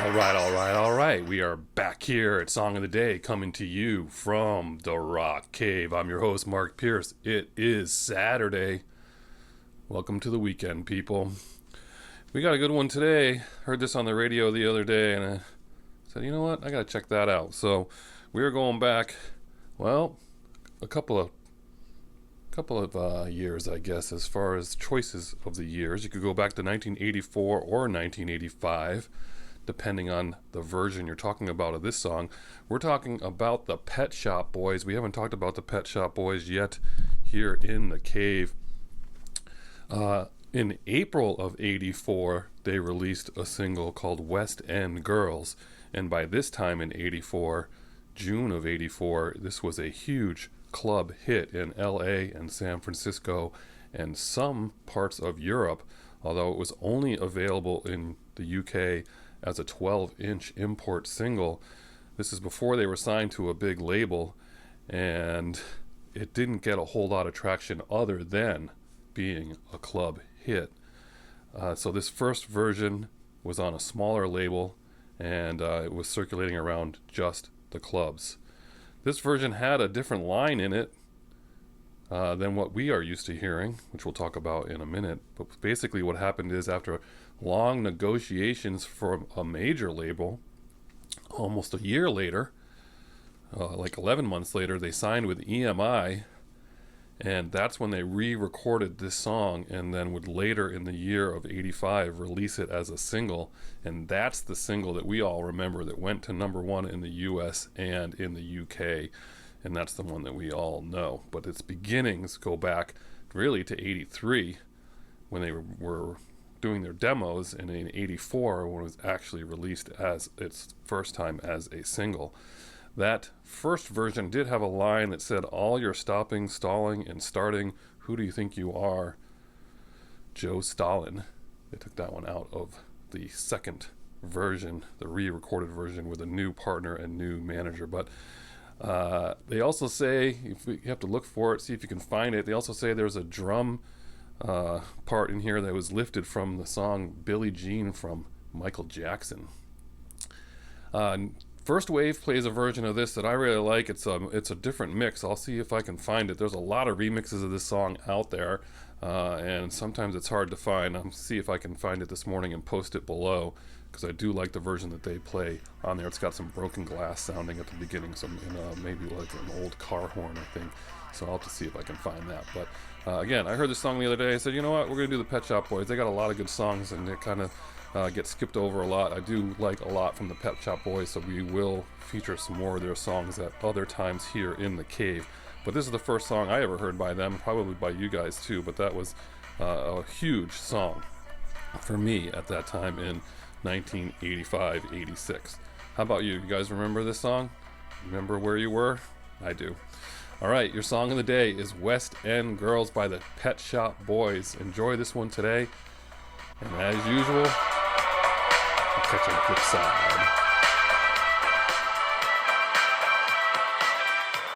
All right. We are back here at Song of the Day, coming to you from the Rock Cave. I'm your host, Mark Pierce. It is Saturday. Welcome to the weekend, people. We got a good one today. Heard this on the radio the other day, and I said, you know what? I got to check that out. So we're going back, well, a couple of years, I guess, as far as choices of the years. You could go back to 1984 or 1985. Depending on the version you're talking about of this song. We're talking about the Pet Shop Boys. We haven't talked about the Pet Shop Boys yet here in the cave. In April of 84, they released a single called West End Girls. And by this time in 84, June of 84, this was a huge club hit in LA and San Francisco and some parts of Europe, although it was only available in the UK as a 12-inch import single. This is before they were signed to a big label, and it didn't get a whole lot of traction other than being a club hit. So this first version was on a smaller label, and it was circulating around just the clubs. This version had a different line in it than what we are used to hearing, which we'll talk about in a minute. But basically what happened is, after long negotiations for a major label, almost a year later, like 11 months later, they signed with EMI, and that's when they re-recorded this song and then would later in the year of 85 release it as a single. And that's the single that we all remember that went to number one in the US and in the UK, and that's the one that we all know. But its beginnings go back really to 83, when they were doing their demos, and in 84 when it was actually released as its first time as a single. That first version did have a line that said, "All your stopping, stalling, and starting, who do you think you are? Joe Stalin." They took that one out of the second version, the re-recorded version with a new partner and new manager. But they also say, if you have to look for it, see if you can find it, they also say there's a drum part in here that was lifted from the song Billie Jean from Michael Jackson. First Wave plays a version of this that I really like. It's a different mix. I'll see if I can find it. There's a lot of remixes of this song out there, and sometimes it's hard to find. I'll see if I can find it this morning and post it below, because I do like the version that they play on there. It's got some broken glass sounding at the beginning, some maybe like an old car horn, I think. So I'll have to see if I can find that. But again, I heard this song the other day. I said, you know what, we're going to do the Pet Shop Boys. They got a lot of good songs, and they kind of get skipped over a lot. I do like a lot from the Pet Shop Boys, so we will feature some more of their songs at other times here in the cave. But this is the first song I ever heard by them, probably by you guys too, but that was a huge song for me at that time in 1985-86. How about you? You guys remember this song? Remember where you were? I do. All right, your song of the day is West End Girls by the Pet Shop Boys. Enjoy this one today. And as usual, I'll catch you on the flip side.